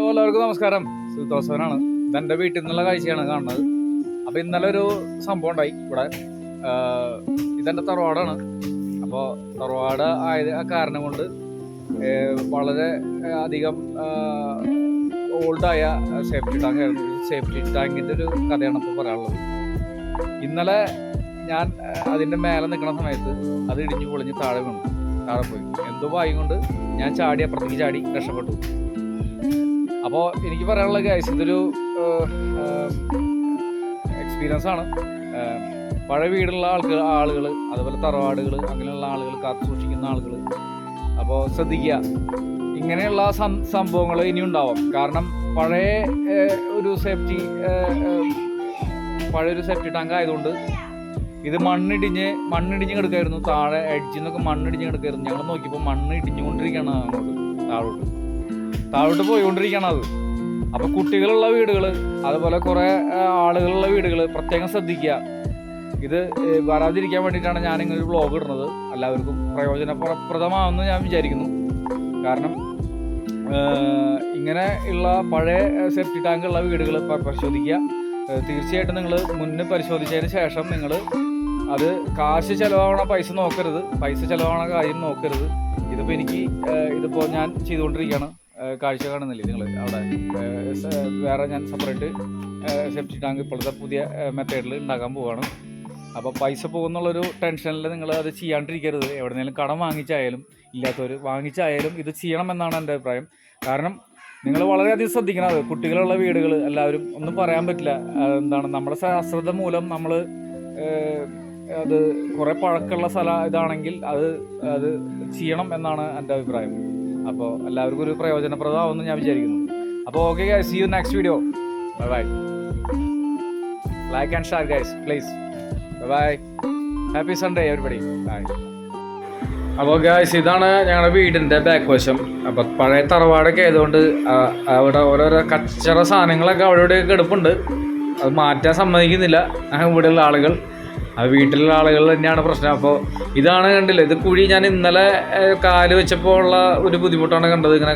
എല്ലാവർക്കും നമസ്കാരം. സുതോസവനാണ്. ഇതെൻ്റെ വീട്ടിൽ നിന്നുള്ള കാഴ്ചയാണ് കാണുന്നത്. അപ്പോൾ ഇന്നലെ ഒരു സംഭവം ഉണ്ടായി ഇവിടെ. ഇതെൻ്റെ തറവാടാണ്. അപ്പോൾ തറവാട് ആയത് കാരണം കൊണ്ട് വളരെ അധികം ഓൾഡായ സേഫ്റ്റി ടാങ്കിൻ്റെ ഒരു കഥയാണ് ഇപ്പോൾ പറയാനുള്ളത്. ഇന്നലെ ഞാൻ അതിൻ്റെ മേലെ നിൽക്കുന്ന സമയത്ത് അത് ഇടിഞ്ഞു പൊളിഞ്ഞ് താഴെ പോയി. എന്തോ വായും കൊണ്ട് ഞാൻ അപ്പുറത്തേക്ക് ചാടി രക്ഷപ്പെട്ടു. അപ്പോൾ എനിക്ക് പറയാനുള്ള ഗൈസ്, ഇതൊരു എക്സ്പീരിയൻസ് ആണ്. പഴയ വീടുള്ള ആളുകൾ അതുപോലെ തറവാടുകൾ അങ്ങനെയുള്ള ആളുകൾ കാത്തു സൂക്ഷിക്കുന്ന ആളുകൾ, അപ്പോൾ ശ്രദ്ധിക്കുക. ഇങ്ങനെയുള്ള സംഭവങ്ങൾ ഇനി ഉണ്ടാവും. കാരണം പഴയൊരു സേഫ്റ്റി ടാങ്ക് ആയതുകൊണ്ട് ഇത് മണ്ണിടിഞ്ഞ് കിടക്കായിരുന്നു. താഴെ എഡ്ജിൽ നിന്നൊക്കെ മണ്ണിടിഞ്ഞ് കിടക്കായിരുന്നു. ഞങ്ങൾ നോക്കിയപ്പോൾ മണ്ണ് ഇടിഞ്ഞുകൊണ്ടിരിക്കുകയാണ്, അങ്ങോട്ട് താഴോട്ട് പോയിക്കൊണ്ടിരിക്കുകയാണ് അത്. അപ്പോൾ കുട്ടികളുള്ള വീടുകൾ അതുപോലെ കുറേ ആളുകളുള്ള വീടുകൾ പ്രത്യേകം ശ്രദ്ധിക്കുക. ഇത് വരാതിരിക്കാൻ വേണ്ടിയിട്ടാണ് ഞാൻ ഇങ്ങനെ ഒരു വ്ളോഗ് ഇടുന്നത്. എല്ലാവർക്കും പ്രയോജനപ്രദമാണെന്ന് ഞാൻ വിചാരിക്കുന്നു. കാരണം ഇങ്ങനെ ഉള്ള പഴയ സേഫ്റ്റി ടാങ്കുള്ള വീടുകൾ പരിശോധിക്കുക. തീർച്ചയായിട്ടും നിങ്ങൾ മുന്നേ പരിശോധിച്ചതിന് ശേഷം നിങ്ങൾ അത് കാശ് ചിലവാകണ പൈസ ചിലവാകണ കാര്യം നോക്കരുത്. ഇതിപ്പോൾ ഞാൻ ചെയ്തുകൊണ്ടിരിക്കുകയാണ്. കാഴ്ച കാണുന്നില്ലേ നിങ്ങൾ അവിടെ? വേറെ ഞാൻ സെപ്പറേറ്റ് സേഫ്റ്റി ടാങ്ക് ഇപ്പോഴത്തെ പുതിയ മെത്തേഡിൽ ഉണ്ടാക്കാൻ പോവുകയാണ്. അപ്പോൾ പൈസ പോകുന്നുള്ളൊരു ടെൻഷനിൽ നിങ്ങൾ അത് ചെയ്യാണ്ടിരിക്കരുത്. എവിടെയെങ്കിലും കടം വാങ്ങിച്ചായാലും ഇല്ലാത്തവർ വാങ്ങിച്ചായാലും ഇത് ചെയ്യണമെന്നാണ് എൻ്റെ അഭിപ്രായം. കാരണം നിങ്ങൾ വളരെയധികം ശ്രദ്ധിക്കണം. അത് കുട്ടികളുള്ള വീടുകൾ എല്ലാവരും ഒന്നും പറയാൻ പറ്റില്ല. നമ്മുടെ അശ്രദ്ധ മൂലം നമ്മൾ അത് കുറേ പഴക്കമുള്ള ഇതാണെങ്കിൽ അത് ചെയ്യണം എന്നാണ് എൻ്റെ അഭിപ്രായം. അപ്പോൾ എല്ലാവർക്കും ഒരു പ്രയോജനപ്രദമാവുമെന്ന് ഞാൻ വിചാരിക്കുന്നു. അപ്പോൾ okay guys, see you next video. Bye. Like and share guys please. Bye. Happy Sunday everybody. Bye. അപ്പോൾ ഗൈസ്, ഇതാണ് ഞങ്ങളുടെ വീടിൻ്റെ ബാക്ക് വശം. അപ്പോൾ പഴയ തറവാടൊക്കെ ആയതുകൊണ്ട് അവിടെ ഓരോരോ കച്ചറ സാധനങ്ങളൊക്കെ അവിടെ കിടപ്പുണ്ട്. അത് മാറ്റാൻ സമ്മതിക്കുന്നില്ല ഇവിടെയുള്ള ആളുകൾ. അത് വീട്ടിലുള്ള ആളുകൾ തന്നെയാണ് പ്രശ്നം. അപ്പോൾ ഇതാണ് കണ്ടില്ല, ഇത് കുഴി. ഞാൻ ഇന്നലെ കാല് വെച്ചപ്പോൾ ഉള്ള ഒരു ബുദ്ധിമുട്ടാണ് കണ്ടത്. ഇങ്ങനെ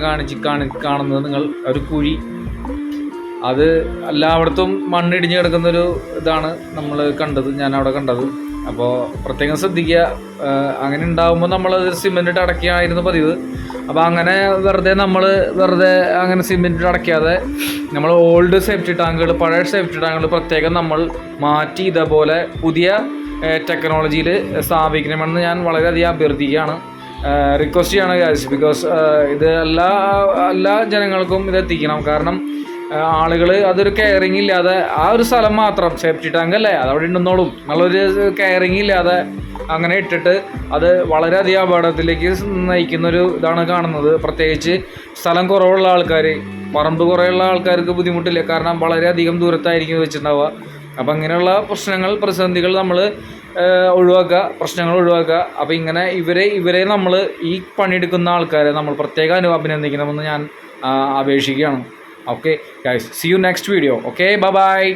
കാണുന്നത് നിങ്ങൾ ഒരു കുഴി. അത് എല്ലായിടത്തും മണ്ണിടിഞ്ഞ് കിടക്കുന്നൊരു ഇതാണ് ഞാൻ അവിടെ കണ്ടത്. അപ്പോൾ പ്രത്യേകം ശ്രദ്ധിക്കുക. അങ്ങനെ ഉണ്ടാകുമ്പോൾ നമ്മളത് സിമെൻറ്റ് ഇട്ട് അടയ്ക്കുകയായിരുന്നു പതിവ്. അപ്പോൾ അങ്ങനെ വെറുതെ അങ്ങനെ സിമെൻറ്റ് ഇട്ട് അടയ്ക്കാതെ നമ്മൾ ഓൾഡ് സേഫ്റ്റി ടാങ്കുകൾ, പഴയ സേഫ്റ്റി ടാങ്കുകൾ പ്രത്യേകം നമ്മൾ മാറ്റി ഇതേപോലെ പുതിയ ടെക്നോളജിയിൽ സ്ഥാപിക്കണമെന്ന് ഞാൻ വളരെയധികം അഭ്യർത്ഥിക്കുകയാണ്, റിക്വസ്റ്റ് ചെയ്യാണ് ഗൈസ്. ബിക്കോസ് ഇത് എല്ലാ ജനങ്ങൾക്കും ഇത് എത്തിക്കണം. കാരണം ആളുകൾ അതൊരു കെയറിങ് ഇല്ലാതെ ആ ഒരു സ്ഥലം മാത്രം സേഫ്റ്റി ടാങ്ക് അല്ലേ അതവിടെ ഉണ്ടെന്നോളും എന്നുള്ളൊരു കെയറിങ് ഇല്ലാതെ അങ്ങനെ ഇട്ടിട്ട് അത് വളരെയധികം അപകടത്തിലേക്ക് നയിക്കുന്നൊരു ഇതാണ് കാണുന്നത്. പ്രത്യേകിച്ച് സ്ഥലം കുറവുള്ള ആൾക്കാർ, പറമ്പ് കുറേയുള്ള ആൾക്കാർക്ക് ബുദ്ധിമുട്ടില്ല. കാരണം വളരെയധികം ദൂരത്തായിരിക്കും വെച്ചിട്ടുണ്ടാവുക. അപ്പം ഇങ്ങനെയുള്ള പ്രതിസന്ധികൾ നമ്മൾ ഒഴിവാക്കുക. അപ്പോൾ ഇങ്ങനെ ഇവരെ നമ്മൾ ഈ പണിയെടുക്കുന്ന ആൾക്കാരെ നമ്മൾ പ്രത്യേകം അഭിനന്ദിക്കണമെന്ന് ഞാൻ അപേക്ഷിക്കുകയാണ്. Okay guys, see you next video. Okay, bye bye.